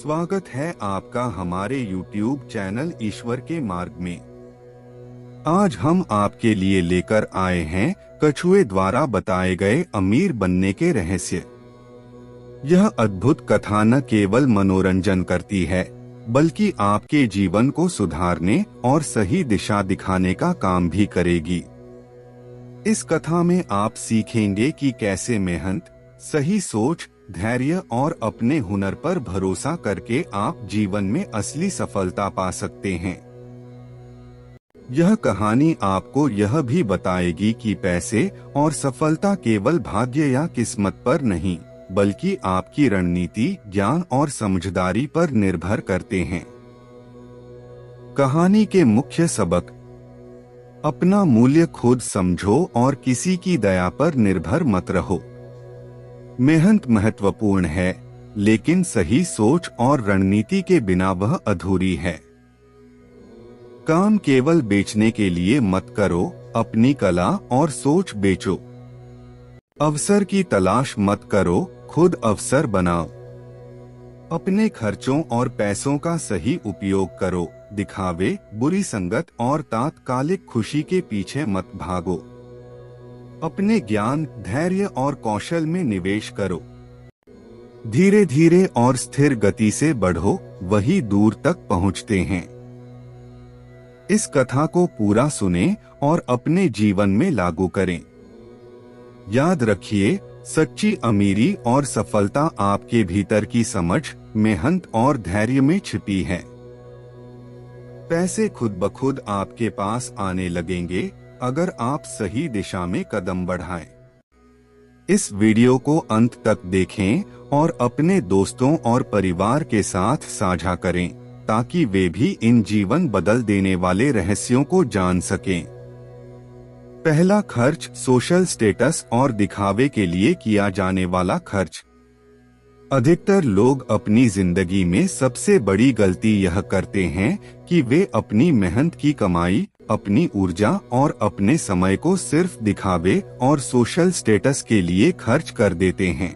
स्वागत है आपका हमारे YouTube चैनल ईश्वर के मार्ग में। आज हम आपके लिए लेकर आए हैं कछुए द्वारा बताए गए अमीर बनने के रहस्य। यह अद्भुत कथा न केवल मनोरंजन करती है बल्कि आपके जीवन को सुधारने और सही दिशा दिखाने का काम भी करेगी। इस कथा में आप सीखेंगे कि कैसे मेहनत, सही सोच, धैर्य और अपने हुनर पर भरोसा करके आप जीवन में असली सफलता पा सकते हैं। यह कहानी आपको यह भी बताएगी कि पैसे और सफलता केवल भाग्य या किस्मत पर नहीं बल्कि आपकी रणनीति, ज्ञान और समझदारी पर निर्भर करते हैं। कहानी के मुख्य सबक: अपना मूल्य खुद समझो और किसी की दया पर निर्भर मत रहो। मेहनत महत्वपूर्ण है, लेकिन सही सोच और रणनीति के बिना वह अधूरी है। काम केवल बेचने के लिए मत करो, अपनी कला और सोच बेचो। अवसर की तलाश मत करो, खुद अवसर बनाओ। अपने खर्चों और पैसों का सही उपयोग करो, दिखावे, बुरी संगत और तात्कालिक खुशी के पीछे मत भागो। अपने ज्ञान, धैर्य और कौशल में निवेश करो। धीरे धीरे और स्थिर गति से बढ़ो, वही दूर तक पहुंचते हैं। इस कथा को पूरा सुनें और अपने जीवन में लागू करें। याद रखिए, सच्ची अमीरी और सफलता आपके भीतर की समझ, मेहनत और धैर्य में छिपी है। पैसे खुद ब खुद आपके पास आने लगेंगे अगर आप सही दिशा में कदम बढ़ाएं। इस वीडियो को अंत तक देखें और अपने दोस्तों और परिवार के साथ साझा करें ताकि वे भी इन जीवन बदल देने वाले रहस्यों को जान सकें। पहला खर्च: सोशल स्टेटस और दिखावे के लिए किया जाने वाला खर्च। अधिकतर लोग अपनी जिंदगी में सबसे बड़ी गलती यह करते हैं कि वे अपनी मेहनत की कमाई, अपनी ऊर्जा और अपने समय को सिर्फ दिखावे और सोशल स्टेटस के लिए खर्च कर देते हैं।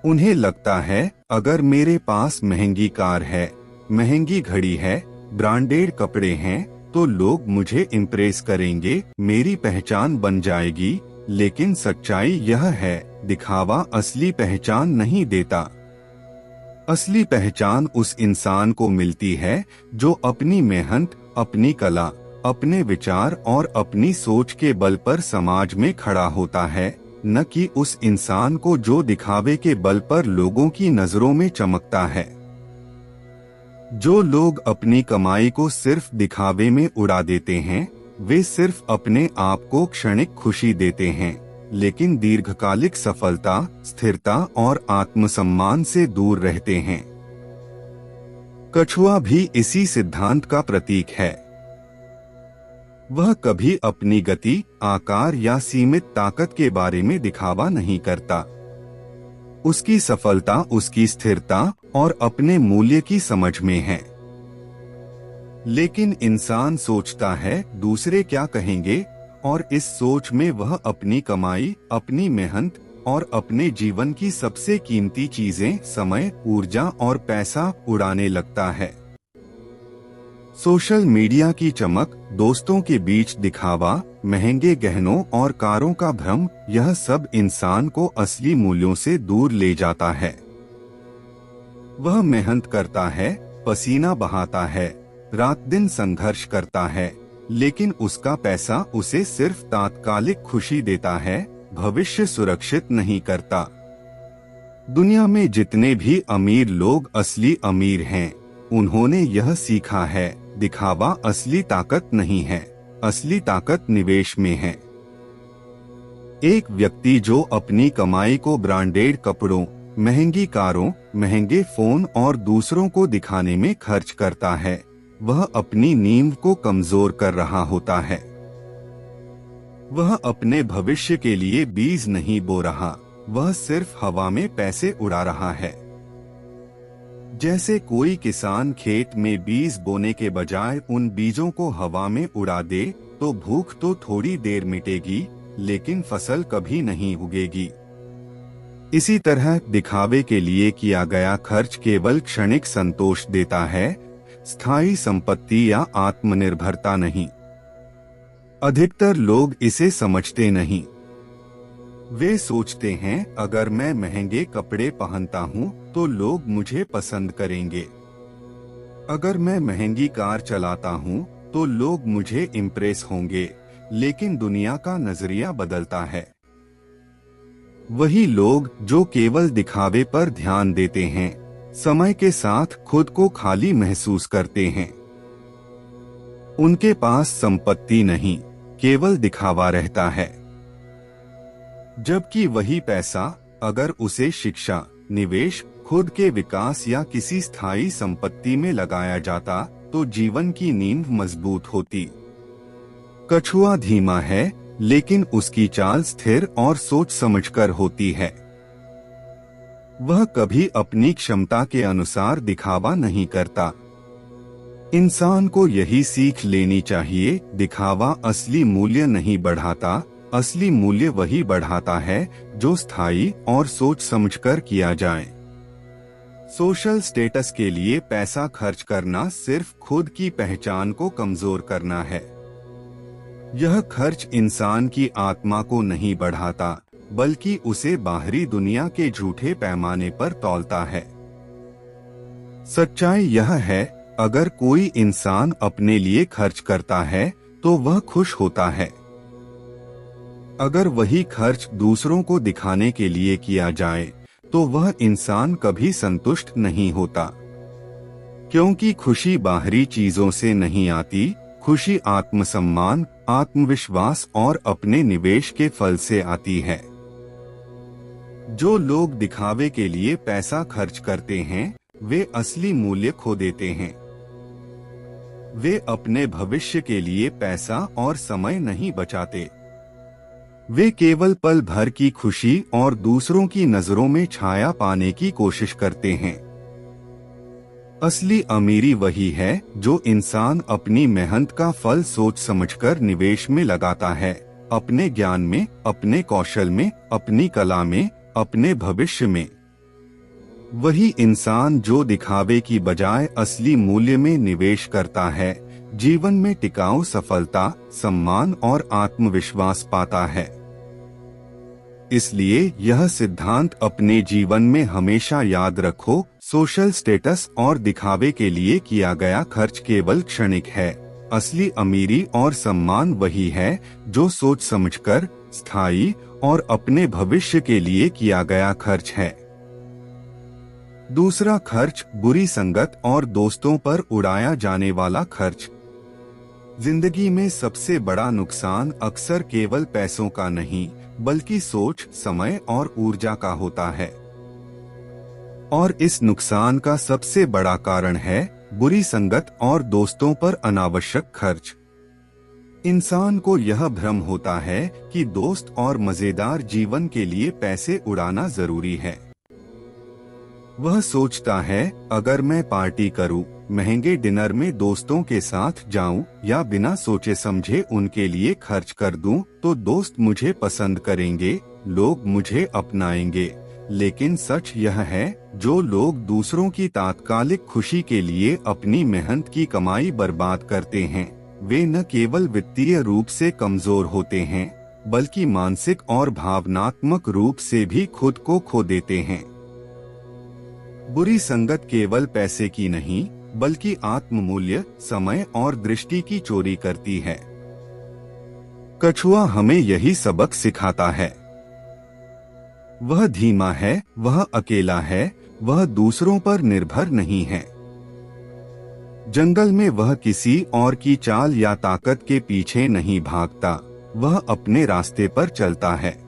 उन्हें लगता है, अगर मेरे पास महंगी कार है, महंगी घड़ी है, ब्रांडेड कपड़े हैं, तो लोग मुझे इम्प्रेस करेंगे, मेरी पहचान बन जाएगी। लेकिन सच्चाई यह है, दिखावा असली पहचान नहीं देता। असली पहचान उस इंसान को मिलती है जो अपनी मेहनत, अपनी कला, अपने विचार और अपनी सोच के बल पर समाज में खड़ा होता है, न कि उस इंसान को जो दिखावे के बल पर लोगों की नजरों में चमकता है। जो लोग अपनी कमाई को सिर्फ दिखावे में उड़ा देते हैं, वे सिर्फ अपने आप को क्षणिक खुशी देते हैं, लेकिन दीर्घकालिक सफलता, स्थिरता और आत्मसम्मान से दूर रहते हैं। कछुआ भी इसी सिद्धांत का प्रतीक है। वह कभी अपनी गति, आकार या सीमित ताकत के बारे में दिखावा नहीं करता। उसकी सफलता उसकी स्थिरता और अपने मूल्य की समझ में है। लेकिन इंसान सोचता है, दूसरे क्या कहेंगे, और इस सोच में वह अपनी कमाई, अपनी मेहनत और अपने जीवन की सबसे कीमती चीजें, समय, ऊर्जा और पैसा उड़ाने लगता है। सोशल मीडिया की चमक, दोस्तों के बीच दिखावा, महंगे गहनों और कारों का भ्रम, यह सब इंसान को असली मूल्यों से दूर ले जाता है। वह मेहनत करता है, पसीना बहाता है, रात दिन संघर्ष करता है, लेकिन उसका पैसा उसे सिर्फ तात्कालिक खुशी देता है, भविष्य सुरक्षित नहीं करता। दुनिया में जितने भी अमीर लोग असली अमीर हैं, उन्होंने यह सीखा है, दिखावा असली ताकत नहीं है, असली ताकत निवेश में है। एक व्यक्ति जो अपनी कमाई को ब्रांडेड कपड़ों, महंगी कारों, महंगे फोन और दूसरों को दिखाने में खर्च करता है, वह अपनी नींव को कमजोर कर रहा होता है। वह अपने भविष्य के लिए बीज नहीं बो रहा, वह सिर्फ हवा में पैसे उड़ा रहा है। जैसे कोई किसान खेत में बीज बोने के बजाय उन बीजों को हवा में उड़ा दे, तो भूख तो थोड़ी देर मिटेगी, लेकिन फसल कभी नहीं उगेगी। इसी तरह दिखावे के लिए किया गया खर्च केवल क्षणिक संतोष देता है, स्थायी संपत्ति या आत्मनिर्भरता नहीं। अधिकतर लोग इसे समझते नहीं। वे सोचते हैं अगर मैं महंगे कपड़े पहनता हूं तो लोग मुझे पसंद करेंगे, अगर मैं महंगी कार चलाता हूं तो लोग मुझे इम्प्रेस होंगे। लेकिन दुनिया का नजरिया बदलता है। वही लोग जो केवल दिखावे पर ध्यान देते हैं, समय के साथ खुद को खाली महसूस करते हैं। उनके पास संपत्ति नहीं, केवल दिखावा रहता है। जबकि वही पैसा अगर उसे शिक्षा, निवेश, खुद के विकास या किसी स्थायी संपत्ति में लगाया जाता तो जीवन की नींव मजबूत होती। कछुआ धीमा है, लेकिन उसकी चाल स्थिर और सोच समझकर होती है। वह कभी अपनी क्षमता के अनुसार दिखावा नहीं करता। इंसान को यही सीख लेनी चाहिए, दिखावा असली मूल्य नहीं बढ़ाता, असली मूल्य वही बढ़ाता है जो स्थायी और सोच समझकर किया जाए। सोशल स्टेटस के लिए पैसा खर्च करना सिर्फ खुद की पहचान को कमजोर करना है। यह खर्च इंसान की आत्मा को नहीं बढ़ाता, बल्कि उसे बाहरी दुनिया के झूठे पैमाने पर तौलता है। सच्चाई यह है, अगर कोई इंसान अपने लिए खर्च करता है तो वह खुश होता है। अगर वही खर्च दूसरों को दिखाने के लिए किया जाए तो वह इंसान कभी संतुष्ट नहीं होता। क्योंकि खुशी बाहरी चीजों से नहीं आती, खुशी आत्मसम्मान, आत्मविश्वास और अपने निवेश के फल से आती है। जो लोग दिखावे के लिए पैसा खर्च करते हैं, वे असली मूल्य खो देते हैं। वे अपने भविष्य के लिए पैसा और समय नहीं बचाते। वे केवल पल भर की खुशी और दूसरों की नजरों में छाया पाने की कोशिश करते हैं। असली अमीरी वही है जो इंसान अपनी मेहनत का फल सोच समझकर निवेश में लगाता है, अपने ज्ञान में, अपने कौशल में, अपनी कला में, अपने भविष्य में। वही इंसान जो दिखावे की बजाय असली मूल्य में निवेश करता है, जीवन में टिकाऊ सफलता, सम्मान और आत्मविश्वास पाता है। इसलिए यह सिद्धांत अपने जीवन में हमेशा याद रखो, सोशल स्टेटस और दिखावे के लिए किया गया खर्च केवल क्षणिक है। असली अमीरी और सम्मान वही है जो सोच समझकर, स्थायी और अपने भविष्य के लिए किया गया खर्च है। दूसरा खर्च, बुरी संगत और दोस्तों पर उड़ाया जाने वाला खर्च। जिंदगी में सबसे बड़ा नुकसान अक्सर केवल पैसों का नहीं, बल्कि सोच, समय और ऊर्जा का होता है। और इस नुकसान का सबसे बड़ा कारण है बुरी संगत और दोस्तों पर अनावश्यक खर्च। इंसान को यह भ्रम होता है कि दोस्त और मजेदार जीवन के लिए पैसे उड़ाना जरूरी है। वह सोचता है, अगर मैं पार्टी करूं, महंगे डिनर में दोस्तों के साथ जाऊं या बिना सोचे समझे उनके लिए खर्च कर दूं, तो दोस्त मुझे पसंद करेंगे, लोग मुझे अपनाएंगे। लेकिन सच यह है, जो लोग दूसरों की तात्कालिक खुशी के लिए अपनी मेहनत की कमाई बर्बाद करते हैं, वे न केवल वित्तीय रूप से कमजोर होते हैं, बल्कि मानसिक और भावनात्मक रूप से भी खुद को खो देते हैं। बुरी संगत केवल पैसे की नहीं, बल्कि आत्ममूल्य, समय और दृष्टि की चोरी करती है। कछुआ हमें यही सबक सिखाता है। वह धीमा है, वह अकेला है, वह दूसरों पर निर्भर नहीं है। जंगल में वह किसी और की चाल या ताकत के पीछे नहीं भागता, वह अपने रास्ते पर चलता है।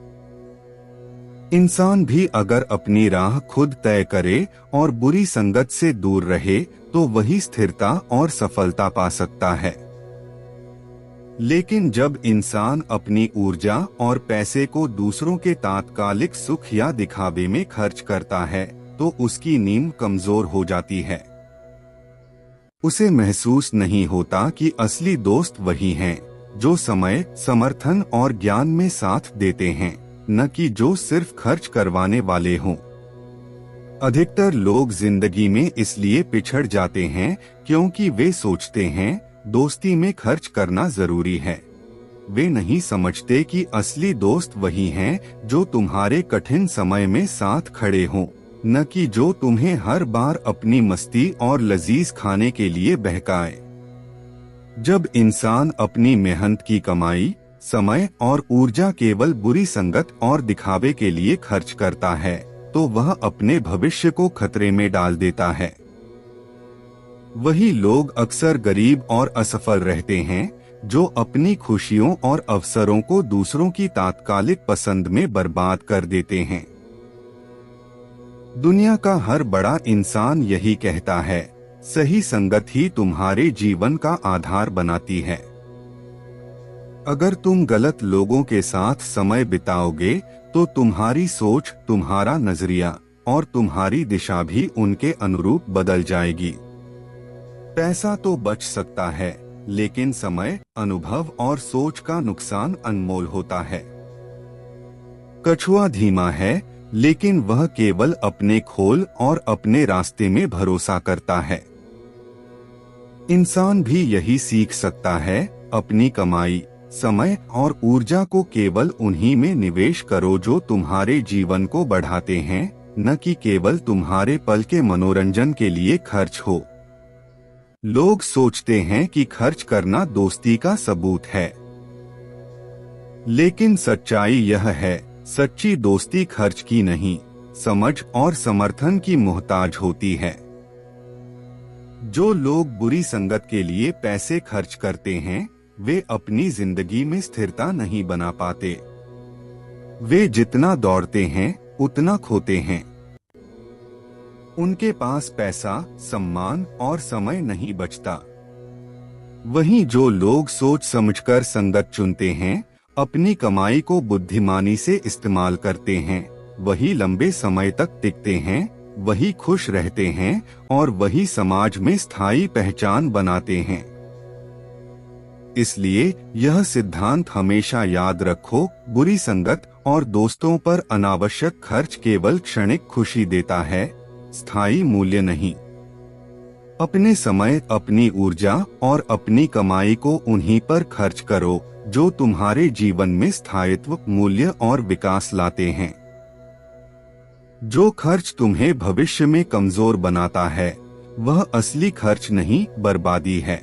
इंसान भी अगर अपनी राह खुद तय करे और बुरी संगत से दूर रहे, तो वही स्थिरता और सफलता पा सकता है। लेकिन जब इंसान अपनी ऊर्जा और पैसे को दूसरों के तात्कालिक सुख या दिखावे में खर्च करता है, तो उसकी नींव कमजोर हो जाती है। उसे महसूस नहीं होता कि असली दोस्त वही हैं, जो समय, समर्थन और ज्ञान में साथ देते हैं। न कि जो सिर्फ खर्च करवाने वाले हों। अधिकतर लोग जिंदगी में इसलिए पिछड़ जाते हैं क्योंकि वे सोचते हैं दोस्ती में खर्च करना जरूरी है। वे नहीं समझते कि असली दोस्त वही हैं जो तुम्हारे कठिन समय में साथ खड़े हों, न कि जो तुम्हें हर बार अपनी मस्ती और लजीज खाने के लिए बहकाए। जब इंसान अपनी मेहनत की कमाई, समय और ऊर्जा केवल बुरी संगत और दिखावे के लिए खर्च करता है, तो वह अपने भविष्य को खतरे में डाल देता है। वही लोग अक्सर गरीब और असफल रहते हैं जो अपनी खुशियों और अवसरों को दूसरों की तात्कालिक पसंद में बर्बाद कर देते हैं। दुनिया का हर बड़ा इंसान यही कहता है, सही संगत ही तुम्हारे जीवन का आधार बनाती है। अगर तुम गलत लोगों के साथ समय बिताओगे तो तुम्हारी सोच, तुम्हारा नजरिया और तुम्हारी दिशा भी उनके अनुरूप बदल जाएगी। पैसा तो बच सकता है, लेकिन समय, अनुभव और सोच का नुकसान अनमोल होता है। कछुआ धीमा है, लेकिन वह केवल अपने खोल और अपने रास्ते में भरोसा करता है। इंसान भी यही सीख सकता है, अपनी कमाई, समय और ऊर्जा को केवल उन्हीं में निवेश करो जो तुम्हारे जीवन को बढ़ाते हैं, न कि केवल तुम्हारे पल के मनोरंजन के लिए खर्च हो। लोग सोचते हैं कि खर्च करना दोस्ती का सबूत है, लेकिन सच्चाई यह है, सच्ची दोस्ती खर्च की नहीं, समझ और समर्थन की मोहताज होती है। जो लोग बुरी संगत के लिए पैसे खर्च करते हैं, वे अपनी जिंदगी में स्थिरता नहीं बना पाते। वे जितना दौड़ते हैं, उतना खोते हैं। उनके पास पैसा, सम्मान और समय नहीं बचता। वहीं जो लोग सोच समझकर संगत चुनते हैं, अपनी कमाई को बुद्धिमानी से इस्तेमाल करते हैं, वही लंबे समय तक टिकते हैं, वही खुश रहते हैं और वही समाज में स्थायी पहचान बनाते हैं। इसलिए यह सिद्धांत हमेशा याद रखो, बुरी संगत और दोस्तों पर अनावश्यक खर्च केवल क्षणिक खुशी देता है, स्थायी मूल्य नहीं। अपने समय, अपनी ऊर्जा और अपनी कमाई को उन्हीं पर खर्च करो जो तुम्हारे जीवन में स्थायित्व, मूल्य और विकास लाते हैं। जो खर्च तुम्हें भविष्य में कमजोर बनाता है, वह असली खर्च नहीं, बर्बादी है।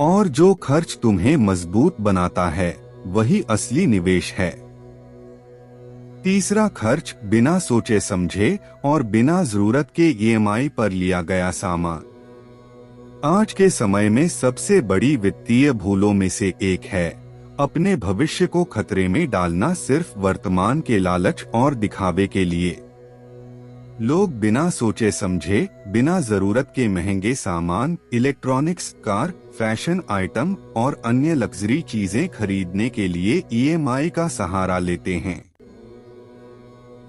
और जो खर्च तुम्हें मजबूत बनाता है, वही असली निवेश है। तीसरा खर्च, बिना सोचे समझे और बिना जरूरत के ईएमआई पर लिया गया सामान। आज के समय में सबसे बड़ी वित्तीय भूलों में से एक है अपने भविष्य को खतरे में डालना सिर्फ वर्तमान के लालच और दिखावे के लिए। लोग बिना सोचे समझे, बिना जरूरत के महंगे सामान, इलेक्ट्रॉनिक्स, कार, फैशन आइटम और अन्य लग्जरी चीजें खरीदने के लिए ईएमआई का सहारा लेते हैं।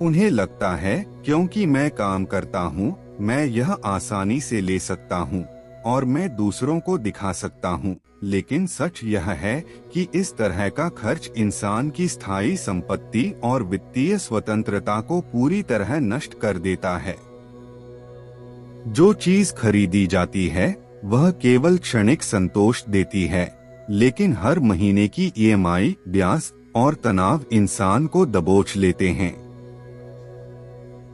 उन्हें लगता है क्योंकि मैं काम करता हूँ, मैं यह आसानी से ले सकता हूँ और मैं दूसरों को दिखा सकता हूँ। लेकिन सच यह है कि इस तरह का खर्च इंसान की स्थायी संपत्ति और वित्तीय स्वतंत्रता को पूरी तरह नष्ट कर देता है। जो चीज खरीदी जाती है वह केवल क्षणिक संतोष देती है, लेकिन हर महीने की ईएमआई, ब्याज और तनाव इंसान को दबोच लेते हैं।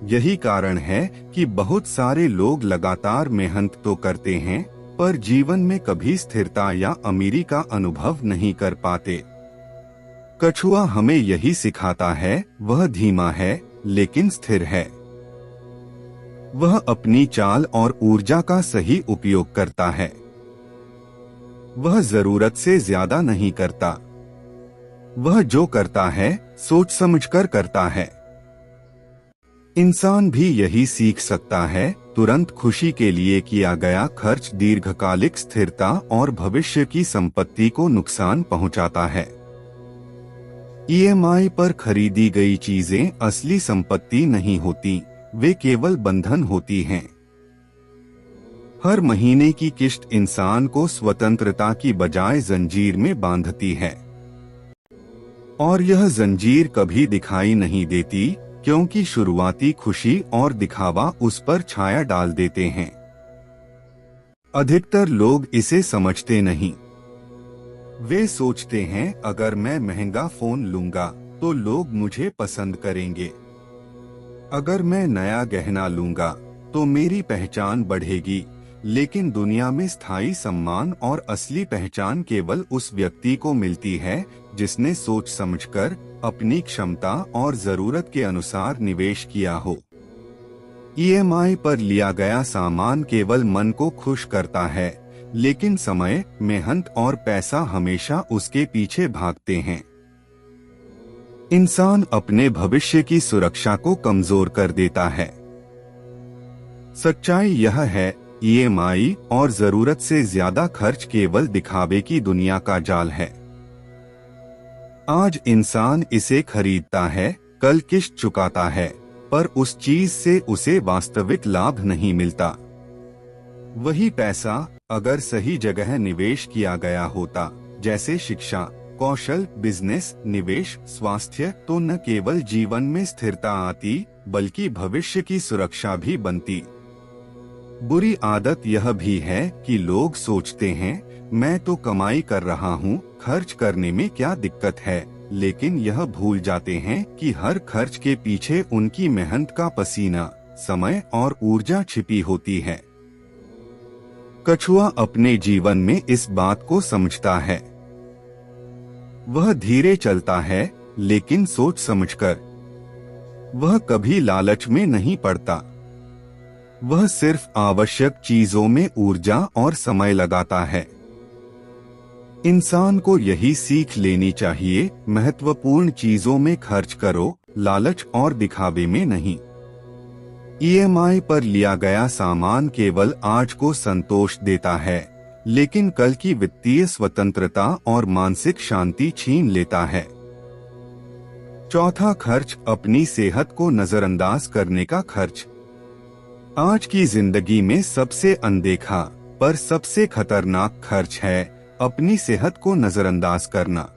यही कारण है कि बहुत सारे लोग लगातार मेहनत तो करते हैं, पर जीवन में कभी स्थिरता या अमीरी का अनुभव नहीं कर पाते। कछुआ हमें यही सिखाता है, वह धीमा है लेकिन स्थिर है। वह अपनी चाल और ऊर्जा का सही उपयोग करता है। वह जरूरत से ज्यादा नहीं करता। वह जो करता है सोच समझकर करता है। इंसान भी यही सीख सकता है, तुरंत खुशी के लिए किया गया खर्च दीर्घकालिक स्थिरता और भविष्य की संपत्ति को नुकसान पहुंचाता है। ईएमआई पर खरीदी गई चीजें असली संपत्ति नहीं होती, वे केवल बंधन होती हैं। हर महीने की किश्त इंसान को स्वतंत्रता की बजाय जंजीर में बांधती है। और यह जंजीर कभी दिखाई नहीं देती, क्योंकि शुरुआती खुशी और दिखावा उस पर छाया डाल देते हैं। अधिकतर लोग इसे समझते नहीं। वे सोचते हैं अगर मैं महंगा फोन लूंगा तो लोग मुझे पसंद करेंगे, अगर मैं नया गहना लूंगा तो मेरी पहचान बढ़ेगी। लेकिन दुनिया में स्थायी सम्मान और असली पहचान केवल उस व्यक्ति को मिलती है जिसने सोच समझकर अपनी क्षमता और जरूरत के अनुसार निवेश किया हो। ईएमआई पर लिया गया सामान केवल मन को खुश करता है, लेकिन समय, मेहनत और पैसा हमेशा उसके पीछे भागते हैं। इंसान अपने भविष्य की सुरक्षा को कमजोर कर देता है। सच्चाई यह है, ईएमआई और जरूरत से ज्यादा खर्च केवल दिखावे की दुनिया का जाल है। आज इंसान इसे खरीदता है, कल किश्त चुकाता है, पर उस चीज से उसे वास्तविक लाभ नहीं मिलता। वही पैसा अगर सही जगह निवेश किया गया होता, जैसे शिक्षा, कौशल, बिजनेस, निवेश, स्वास्थ्य, तो न केवल जीवन में स्थिरता आती, बल्कि भविष्य की सुरक्षा भी बनती। बुरी आदत यह भी है कि लोग सोचते हैं मैं तो कमाई कर रहा हूँ, खर्च करने में क्या दिक्कत है, लेकिन यह भूल जाते हैं कि हर खर्च के पीछे उनकी मेहनत का पसीना, समय और ऊर्जा छिपी होती है। कछुआ अपने जीवन में इस बात को समझता है। वह धीरे चलता है, लेकिन सोच समझकर। वह कभी लालच में नहीं पड़ता। वह सिर्फ आवश्यक चीजों में ऊर्जा और समय लगाता है। इंसान को यही सीख लेनी चाहिए, महत्वपूर्ण चीजों में खर्च करो, लालच और दिखावे में नहीं। ईएमआई पर लिया गया सामान केवल आज को संतोष देता है, लेकिन कल की वित्तीय स्वतंत्रता और मानसिक शांति छीन लेता है। चौथा खर्च, अपनी सेहत को नजरअंदाज करने का खर्च। आज की जिंदगी में सबसे अनदेखा पर सबसे खतरनाक खर्च है अपनी सेहत को नजरअंदाज करना।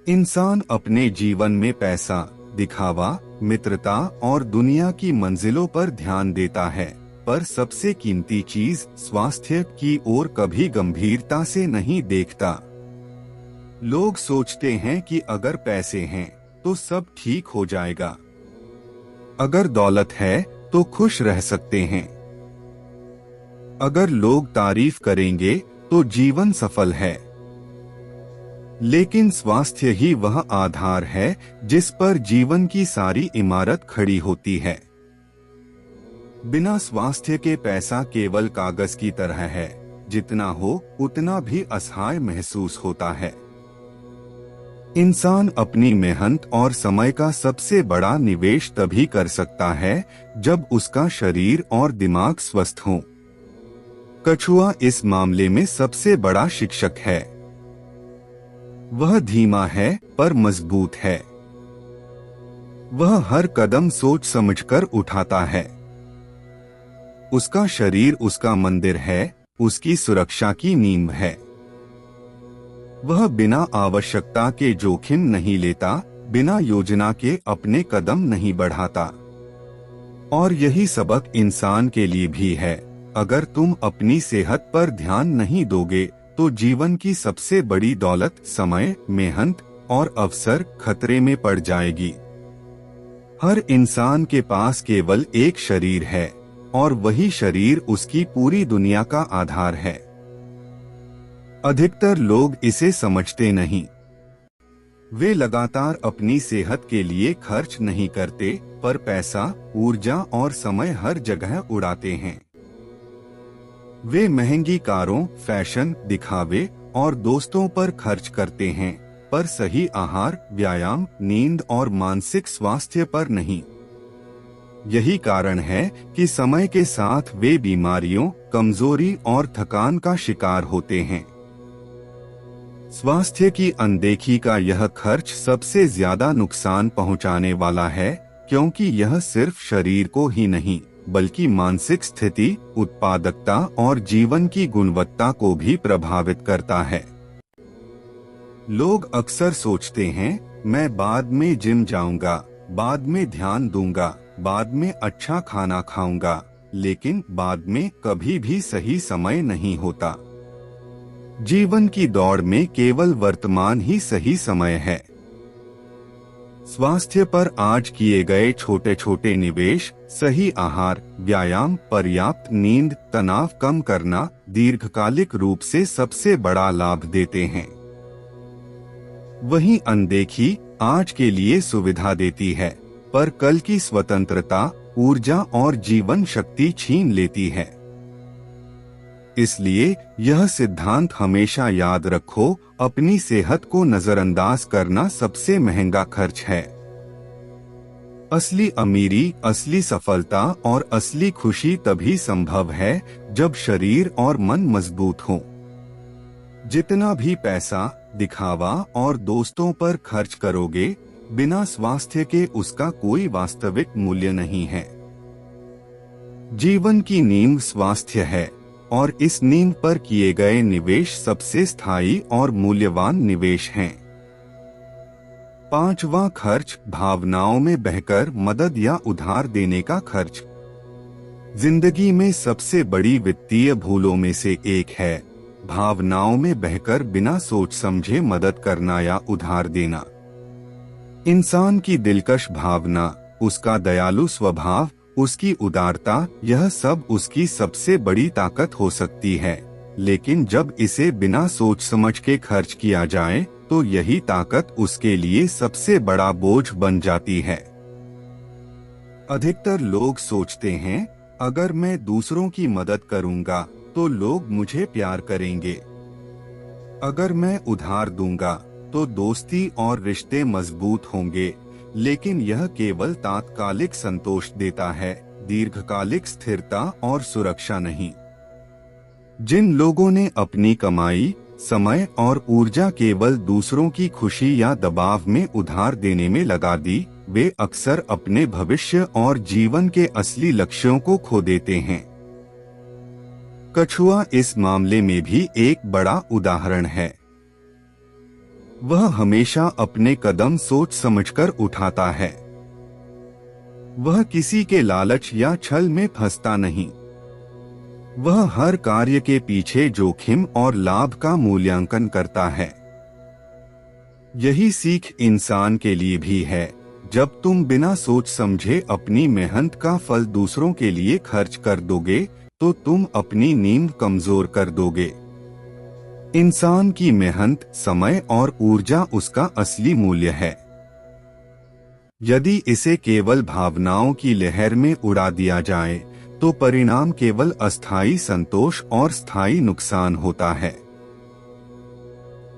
इंसान अपने जीवन में पैसा, दिखावा, मित्रता और दुनिया की मंजिलों पर ध्यान देता है, पर सबसे कीमती चीज स्वास्थ्य की ओर कभी गंभीरता से नहीं देखता। लोग सोचते हैं कि अगर पैसे हैं तो सब ठीक हो जाएगा, अगर दौलत है तो खुश रह सकते हैं, अगर लोग तारीफ करेंगे तो जीवन सफल है। लेकिन स्वास्थ्य ही वह आधार है जिस पर जीवन की सारी इमारत खड़ी होती है। बिना स्वास्थ्य के पैसा केवल कागज की तरह है, जितना हो उतना भी असहाय महसूस होता है। इंसान अपनी मेहनत और समय का सबसे बड़ा निवेश तभी कर सकता है जब उसका शरीर और दिमाग स्वस्थ हो। कछुआ इस मामले में सबसे बड़ा शिक्षक है। वह धीमा है पर मजबूत है। वह हर कदम सोच समझकर उठाता है। उसका शरीर उसका मंदिर है, उसकी सुरक्षा की नींव है। वह बिना आवश्यकता के जोखिम नहीं लेता, बिना योजना के अपने कदम नहीं बढ़ाता। और यही सबक इंसान के लिए भी है। अगर तुम अपनी सेहत पर ध्यान नहीं दोगे तो जीवन की सबसे बड़ी दौलत, समय, मेहनत और अवसर खतरे में पड़ जाएगी। हर इंसान के पास केवल एक शरीर है और वही शरीर उसकी पूरी दुनिया का आधार है। अधिकतर लोग इसे समझते नहीं। वे लगातार अपनी सेहत के लिए खर्च नहीं करते, पर पैसा, ऊर्जा और समय हर जगह उड़ाते हैं। वे महंगी कारों, फैशन, दिखावे और दोस्तों पर खर्च करते हैं, पर सही आहार, व्यायाम, नींद और मानसिक स्वास्थ्य पर नहीं। यही कारण है कि समय के साथ वे बीमारियों, कमजोरी और थकान का शिकार होते हैं। स्वास्थ्य की अनदेखी का यह खर्च सबसे ज्यादा नुकसान पहुंचाने वाला है, क्योंकि यह सिर्फ शरीर को ही नहीं बल्कि मानसिक स्थिति, उत्पादकता और जीवन की गुणवत्ता को भी प्रभावित करता है। लोग अक्सर सोचते हैं मैं बाद में जिम जाऊंगा, बाद में ध्यान दूंगा, बाद में अच्छा खाना खाऊंगा, लेकिन बाद में कभी भी सही समय नहीं होता। जीवन की दौड़ में केवल वर्तमान ही सही समय है। स्वास्थ्य पर आज किए गए छोटे छोटे निवेश, सही आहार, व्यायाम, पर्याप्त नींद, तनाव कम करना दीर्घकालिक रूप से सबसे बड़ा लाभ देते हैं। वहीं अनदेखी आज के लिए सुविधा देती है, पर कल की स्वतंत्रता, ऊर्जा और जीवन शक्ति छीन लेती है। इसलिए यह सिद्धांत हमेशा याद रखो, अपनी सेहत को नजरअंदाज करना सबसे महंगा खर्च है। असली अमीरी, असली सफलता और असली खुशी तभी संभव है जब शरीर और मन मजबूत हो। जितना भी पैसा, दिखावा और दोस्तों पर खर्च करोगे, बिना स्वास्थ्य के उसका कोई वास्तविक मूल्य नहीं है। जीवन की नींव स्वास्थ्य है और इस नींव पर किए गए निवेश सबसे स्थायी और मूल्यवान निवेश हैं। पांचवा खर्च, भावनाओं में बहकर मदद या उधार देने का खर्च। जिंदगी में सबसे बड़ी वित्तीय भूलों में से एक है भावनाओं में बहकर बिना सोच समझे मदद करना या उधार देना। इंसान की दिलकश भावना, उसका दयालु स्वभाव, उसकी उदारता, यह सब उसकी सबसे बड़ी ताकत हो सकती है, लेकिन जब इसे बिना सोच समझ के खर्च किया जाए तो यही ताकत उसके लिए सबसे बड़ा बोझ बन जाती है। अधिकतर लोग सोचते हैं, अगर मैं दूसरों की मदद करूंगा तो लोग मुझे प्यार करेंगे, अगर मैं उधार दूंगा तो दोस्ती और रिश्ते मजबूत होंगे, लेकिन यह केवल तात्कालिक संतोष देता है, दीर्घकालिक स्थिरता और सुरक्षा नहीं। जिन लोगों ने अपनी कमाई, समय और ऊर्जा केवल दूसरों की खुशी या दबाव में उधार देने में लगा दी, वे अक्सर अपने भविष्य और जीवन के असली लक्ष्यों को खो देते हैं। कछुआ इस मामले में भी एक बड़ा उदाहरण है। वह हमेशा अपने कदम सोच समझकर उठाता है। वह किसी के लालच या छल में फंसता नहीं। वह हर कार्य के पीछे जोखिम और लाभ का मूल्यांकन करता है। यही सीख इंसान के लिए भी है। जब तुम बिना सोच समझे अपनी मेहनत का फल दूसरों के लिए खर्च कर दोगे, तो तुम अपनी नींव कमजोर कर दोगे। इंसान की मेहनत, समय और ऊर्जा उसका असली मूल्य है। यदि इसे केवल भावनाओं की लहर में उड़ा दिया जाए, तो परिणाम केवल अस्थायी संतोष और स्थायी नुकसान होता है।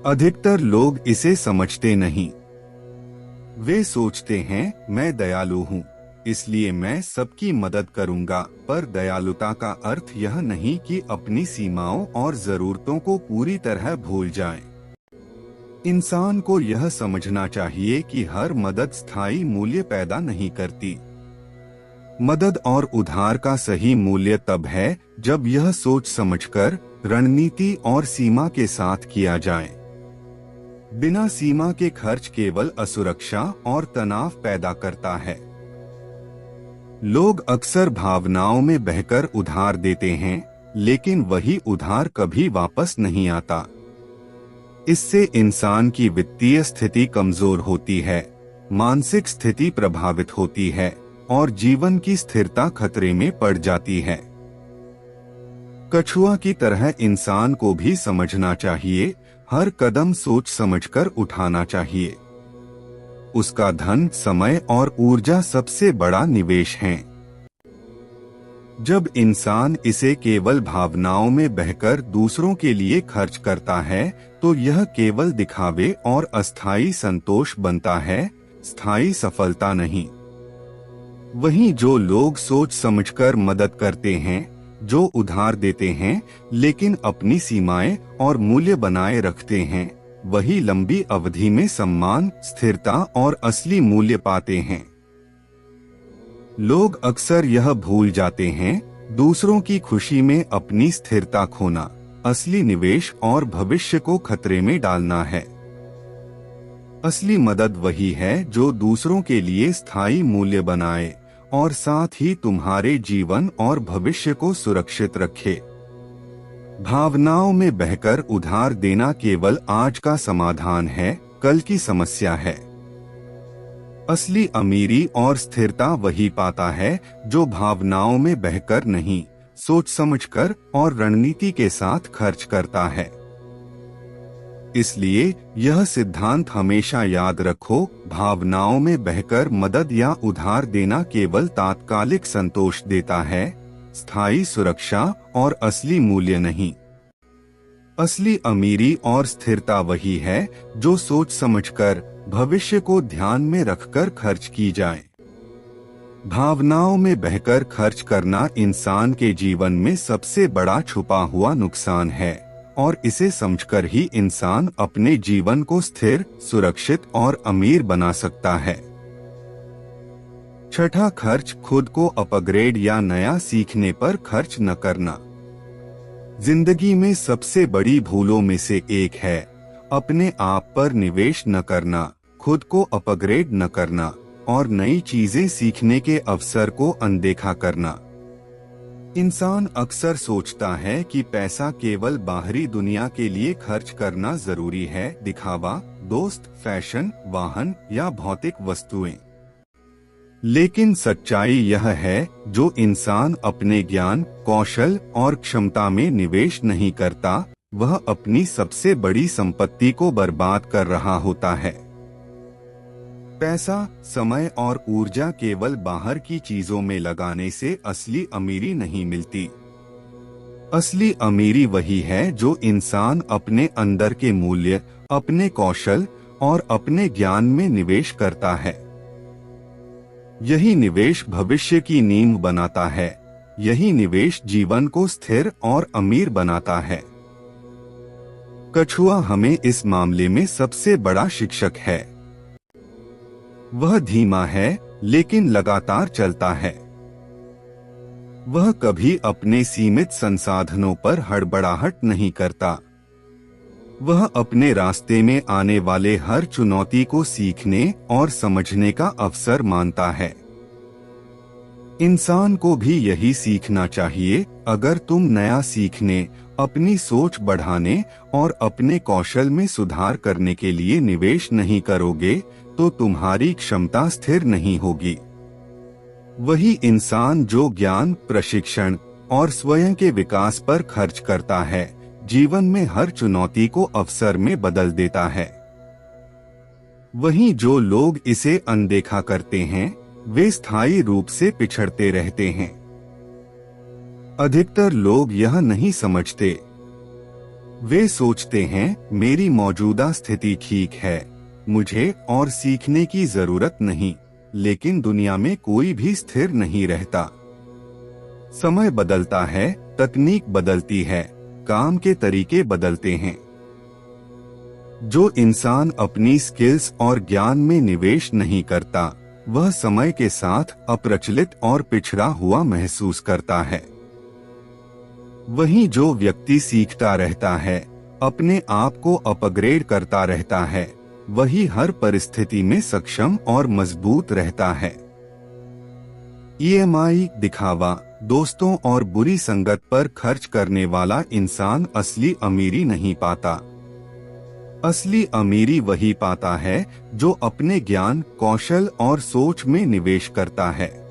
अधिकतर लोग इसे समझते नहीं। वे सोचते हैं, मैं दयालु हूँ, इसलिए मैं सबकी मदद करूंगा, पर दयालुता का अर्थ यह नहीं कि अपनी सीमाओं और जरूरतों को पूरी तरह भूल जाएं। इंसान को यह समझना चाहिए कि हर मदद स्थायी मूल्य पैदा नहीं करती। मदद और उधार का सही मूल्य तब है जब यह सोच समझकर, रणनीति और सीमा के साथ किया जाए। बिना सीमा के खर्च केवल असुरक्षा और तनाव पैदा करता है। लोग अक्सर भावनाओं में बहकर उधार देते हैं, लेकिन वही उधार कभी वापस नहीं आता। इससे इंसान की वित्तीय स्थिति कमजोर होती है, मानसिक स्थिति प्रभावित होती है और जीवन की स्थिरता खतरे में पड़ जाती है। कछुआ की तरह इंसान को भी समझना चाहिए, हर कदम सोच समझकर उठाना चाहिए। उसका धन, समय और ऊर्जा सबसे बड़ा निवेश हैं। जब इंसान इसे केवल भावनाओं में बहकर दूसरों के लिए खर्च करता है, तो यह केवल दिखावे और अस्थायी संतोष बनता है, स्थायी सफलता नहीं। वहीं जो लोग सोच समझकर मदद करते हैं, जो उधार देते हैं, लेकिन अपनी सीमाएं और मूल्य बनाए रखते हैं, वही लंबी अवधि में सम्मान, स्थिरता और असली मूल्य पाते हैं। लोग अक्सर यह भूल जाते हैं, दूसरों की खुशी में अपनी स्थिरता खोना असली निवेश और भविष्य को खतरे में डालना है। असली मदद वही है जो दूसरों के लिए स्थायी मूल्य बनाए और साथ ही तुम्हारे जीवन और भविष्य को सुरक्षित रखे। भावनाओं में बहकर उधार देना केवल आज का समाधान है, कल की समस्या है। असली अमीरी और स्थिरता वही पाता है जो भावनाओं में बहकर नहीं, सोच समझकर और रणनीति के साथ खर्च करता है। इसलिए यह सिद्धांत हमेशा याद रखो, भावनाओं में बहकर मदद या उधार देना केवल तात्कालिक संतोष देता है, स्थायी सुरक्षा और असली मूल्य नहीं। असली अमीरी और स्थिरता वही है जो सोच समझकर, भविष्य को ध्यान में रखकर खर्च की जाए। भावनाओं में बहकर खर्च करना इंसान के जीवन में सबसे बड़ा छुपा हुआ नुकसान है और इसे समझकर ही इंसान अपने जीवन को स्थिर, सुरक्षित और अमीर बना सकता है। छठा खर्च, खुद को अपग्रेड या नया सीखने पर खर्च न करना। जिंदगी में सबसे बड़ी भूलों में से एक है अपने आप पर निवेश न करना, खुद को अपग्रेड न करना और नई चीजें सीखने के अवसर को अनदेखा करना। इंसान अक्सर सोचता है कि पैसा केवल बाहरी दुनिया के लिए खर्च करना जरूरी है, दिखावा, दोस्त, फैशन, वाहन या भौतिक वस्तुएं। लेकिन सच्चाई यह है, जो इंसान अपने ज्ञान, कौशल और क्षमता में निवेश नहीं करता, वह अपनी सबसे बड़ी संपत्ति को बर्बाद कर रहा होता है। पैसा, समय और ऊर्जा केवल बाहर की चीजों में लगाने से असली अमीरी नहीं मिलती। असली अमीरी वही है जो इंसान अपने अंदर के मूल्य, अपने कौशल और अपने ज्ञान में निवेश करता है। यही निवेश भविष्य की नींव बनाता है, यही निवेश जीवन को स्थिर और अमीर बनाता है। कछुआ हमें इस मामले में सबसे बड़ा शिक्षक है। वह धीमा है लेकिन लगातार चलता है। वह कभी अपने सीमित संसाधनों पर हड़बड़ाहट नहीं करता। वह अपने रास्ते में आने वाले हर चुनौती को सीखने और समझने का अवसर मानता है। इंसान को भी यही सीखना चाहिए। अगर तुम नया सीखने, अपनी सोच बढ़ाने और अपने कौशल में सुधार करने के लिए निवेश नहीं करोगे, तो तुम्हारी क्षमता स्थिर नहीं होगी। वही इंसान जो ज्ञान, प्रशिक्षण और स्वयं के विकास पर खर्च करता है, जीवन में हर चुनौती को अवसर में बदल देता है। वहीं जो लोग इसे अनदेखा करते हैं, वे स्थायी रूप से पिछड़ते रहते हैं। अधिकतर लोग यह नहीं समझते। वे सोचते हैं, मेरी मौजूदा स्थिति ठीक है, मुझे और सीखने की जरूरत नहीं। लेकिन दुनिया में कोई भी स्थिर नहीं रहता। समय बदलता है, तकनीक बदलती है, काम के तरीके बदलते हैं। जो इंसान अपनी स्किल्स और ज्ञान में निवेश नहीं करता, वह समय के साथ अप्रचलित और पिछड़ा हुआ महसूस करता है। वहीं जो व्यक्ति सीखता रहता है, अपने आप को अपग्रेड करता रहता है, वही हर परिस्थिति में सक्षम और मजबूत रहता है। ईएमआई, दिखावा, दोस्तों और बुरी संगत पर खर्च करने वाला इंसान असली अमीरी नहीं पाता। असली अमीरी वही पाता है जो अपने ज्ञान, कौशल और सोच में निवेश करता है।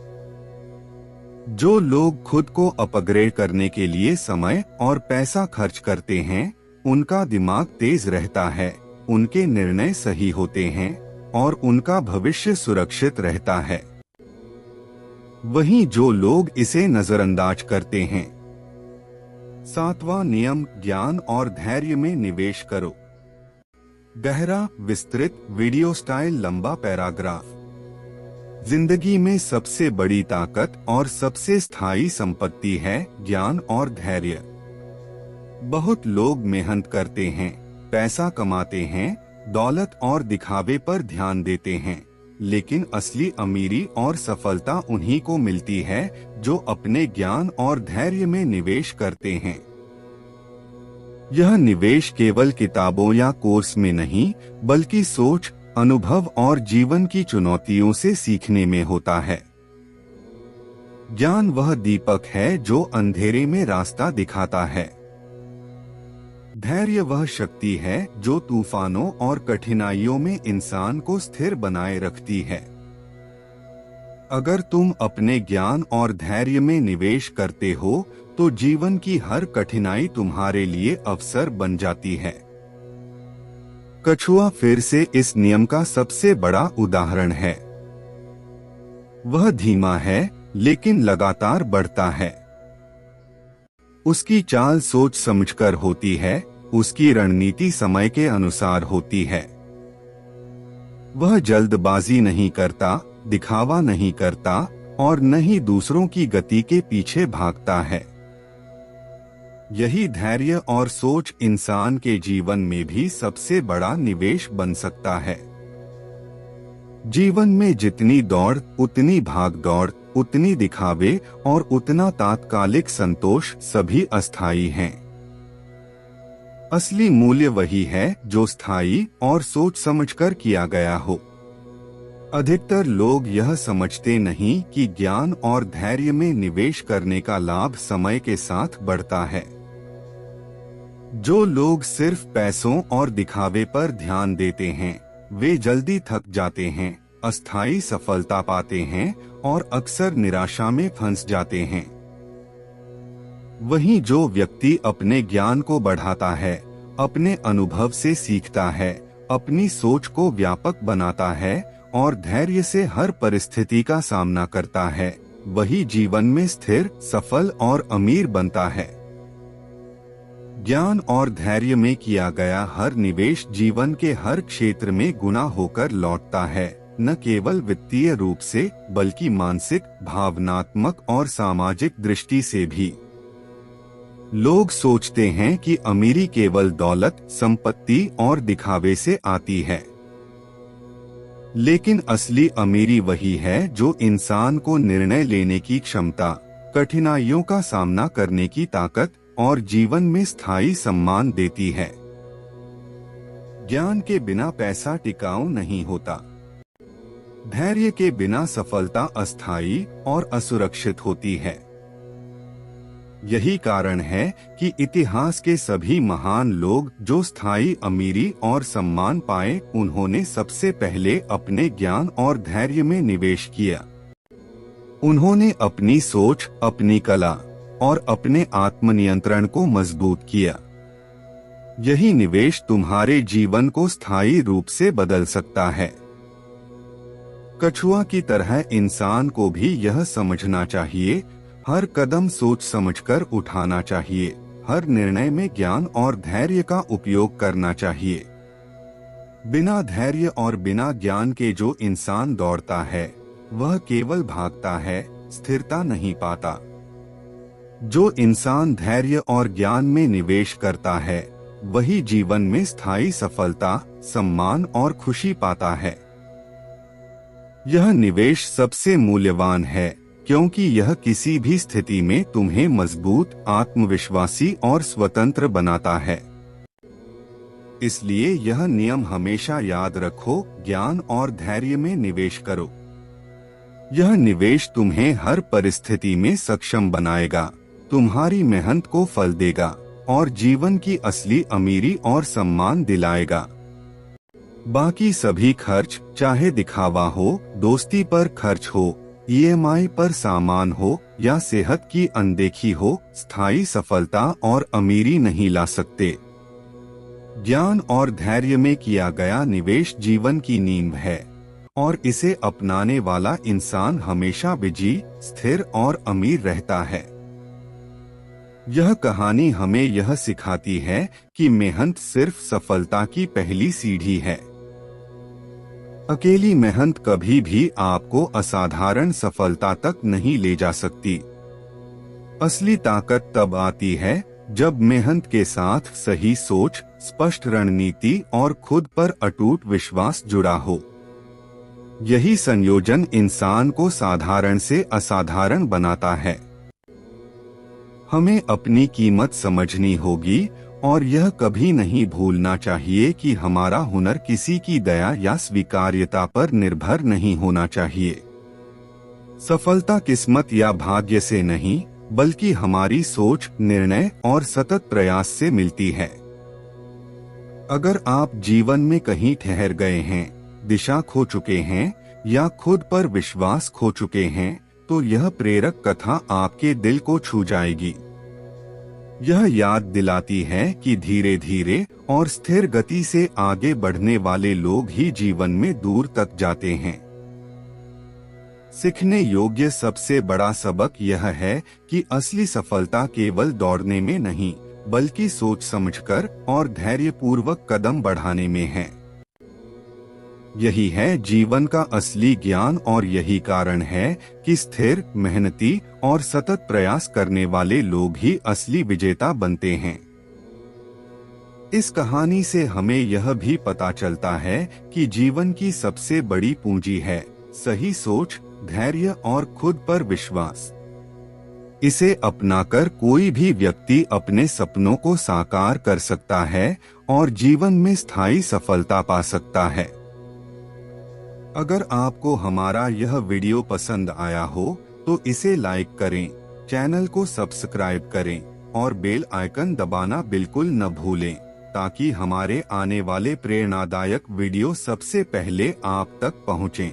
जो लोग खुद को अपग्रेड करने के लिए समय और पैसा खर्च करते हैं, उनका दिमाग तेज रहता है, उनके निर्णय सही होते हैं और उनका भविष्य सुरक्षित रहता है। वहीं जो लोग इसे नजरअंदाज करते हैं। 7वां नियम, ज्ञान और धैर्य में निवेश करो। गहरा, विस्तृत, वीडियो स्टाइल लंबा पैराग्राफ। जिंदगी में सबसे बड़ी ताकत और सबसे स्थायी संपत्ति है ज्ञान और धैर्य। बहुत लोग मेहनत करते हैं, पैसा कमाते हैं, दौलत और दिखावे पर ध्यान देते हैं, लेकिन असली अमीरी और सफलता उन्हीं को मिलती है जो अपने ज्ञान और धैर्य में निवेश करते हैं। यह निवेश केवल किताबों या कोर्स में नहीं, बल्कि सोच, अनुभव और जीवन की चुनौतियों से सीखने में होता है। ज्ञान वह दीपक है जो अंधेरे में रास्ता दिखाता है। धैर्य वह शक्ति है जो तूफानों और कठिनाइयों में इंसान को स्थिर बनाए रखती है। अगर तुम अपने ज्ञान और धैर्य में निवेश करते हो तो जीवन की हर कठिनाई तुम्हारे लिए अवसर बन जाती है। कछुआ फिर से इस नियम का सबसे बड़ा उदाहरण है। वह धीमा है लेकिन लगातार बढ़ता है। उसकी चाल सोच समझकर होती है, उसकी रणनीति समय के अनुसार होती है। वह जल्दबाजी नहीं करता, दिखावा नहीं करता और न ही दूसरों की गति के पीछे भागता है। यही धैर्य और सोच इंसान के जीवन में भी सबसे बड़ा निवेश बन सकता है। जीवन में जितनी दौड़, उतनी भाग दौड़, उतनी दिखावे और उतना तात्कालिक संतोष सभी अस्थायी हैं। असली मूल्य वही है जो स्थायी और सोच समझकर किया गया हो। अधिकतर लोग यह समझते नहीं कि ज्ञान और धैर्य में निवेश करने का लाभ समय के साथ बढ़ता है। जो लोग सिर्फ पैसों और दिखावे पर ध्यान देते हैं, वे जल्दी थक जाते हैं, अस्थायी सफलता पाते हैं और अक्सर निराशा में फंस जाते हैं। वहीं जो व्यक्ति अपने ज्ञान को बढ़ाता है, अपने अनुभव से सीखता है, अपनी सोच को व्यापक बनाता है और धैर्य से हर परिस्थिति का सामना करता है, वही जीवन में स्थिर, सफल और अमीर बनता है। ज्ञान और धैर्य में किया गया हर निवेश जीवन के हर क्षेत्र में गुना होकर लौटता है, न केवल वित्तीय रूप से बल्कि मानसिक, भावनात्मक और सामाजिक दृष्टि से भी। लोग सोचते हैं कि अमीरी केवल दौलत, संपत्ति और दिखावे से आती है, लेकिन असली अमीरी वही है जो इंसान को निर्णय लेने की क्षमता, कठिनाइयों का सामना करने की ताकत और जीवन में स्थायी सम्मान देती है। ज्ञान के बिना पैसा टिकाऊ नहीं होता। धैर्य के बिना सफलता अस्थायी और असुरक्षित होती है। यही कारण है कि इतिहास के सभी महान लोग जो स्थायी अमीरी और सम्मान पाए, उन्होंने सबसे पहले अपने ज्ञान और धैर्य में निवेश किया। उन्होंने अपनी सोच, अपनी कला और अपने आत्मनियंत्रण को मजबूत किया। यही निवेश तुम्हारे जीवन को स्थायी रूप से बदल सकता है। कछुआ की तरह इंसान को भी यह समझना चाहिए, हर कदम सोच समझकर उठाना चाहिए, हर निर्णय में ज्ञान और धैर्य का उपयोग करना चाहिए। बिना धैर्य और बिना ज्ञान के जो इंसान दौड़ता है, वह केवल भागता है, स्थिरता नहीं पाता। जो इंसान धैर्य और ज्ञान में निवेश करता है, वही जीवन में स्थायी सफलता, सम्मान और खुशी पाता है। यह निवेश सबसे मूल्यवान है क्योंकि यह किसी भी स्थिति में तुम्हें मजबूत, आत्मविश्वासी और स्वतंत्र बनाता है। इसलिए यह नियम हमेशा याद रखो, ज्ञान और धैर्य में निवेश करो। यह निवेश तुम्हें हर परिस्थिति में सक्षम बनाएगा, तुम्हारी मेहनत को फल देगा और जीवन की असली अमीरी और सम्मान दिलाएगा। बाकी सभी खर्च, चाहे दिखावा हो, दोस्ती पर खर्च हो, ईएमआई पर सामान हो या सेहत की अनदेखी हो, स्थायी सफलता और अमीरी नहीं ला सकते। ज्ञान और धैर्य में किया गया निवेश जीवन की नींव है और इसे अपनाने वाला इंसान हमेशा विजयी, स्थिर और अमीर रहता है। यह कहानी हमें यह सिखाती है कि मेहनत सिर्फ सफलता की पहली सीढ़ी है। अकेली मेहनत कभी भी आपको असाधारण सफलता तक नहीं ले जा सकती। असली ताकत तब आती है जब मेहनत के साथ सही सोच, स्पष्ट रणनीति और खुद पर अटूट विश्वास जुड़ा हो। यही संयोजन इंसान को साधारण से असाधारण बनाता है। हमें अपनी कीमत समझनी होगी और यह कभी नहीं भूलना चाहिए कि हमारा हुनर किसी की दया या स्वीकार्यता पर निर्भर नहीं होना चाहिए। सफलता किस्मत या भाग्य से नहीं, बल्कि हमारी सोच, निर्णय और सतत प्रयास से मिलती है। अगर आप जीवन में कहीं ठहर गए हैं, दिशा खो चुके हैं या खुद पर विश्वास खो चुके हैं, तो यह प्रेरक कथा आपके दिल को छू जाएगी। यह याद दिलाती है कि धीरे धीरे और स्थिर गति से आगे बढ़ने वाले लोग ही जीवन में दूर तक जाते हैं। सीखने योग्य सबसे बड़ा सबक यह है कि असली सफलता केवल दौड़ने में नहीं, बल्कि सोच समझकर और धैर्यपूर्वक कदम बढ़ाने में है। यही है जीवन का असली ज्ञान और यही कारण है कि स्थिर, मेहनती और सतत प्रयास करने वाले लोग ही असली विजेता बनते हैं। इस कहानी से हमें यह भी पता चलता है कि जीवन की सबसे बड़ी पूंजी है सही सोच, धैर्य और खुद पर विश्वास। इसे अपनाकर कोई भी व्यक्ति अपने सपनों को साकार कर सकता है और जीवन में स्थायी सफलता पा सकता है। अगर आपको हमारा यह वीडियो पसंद आया हो तो इसे लाइक करें, चैनल को सब्सक्राइब करें और बेल आइकन दबाना बिल्कुल न भूलें, ताकि हमारे आने वाले प्रेरणादायक वीडियो सबसे पहले आप तक पहुंचें।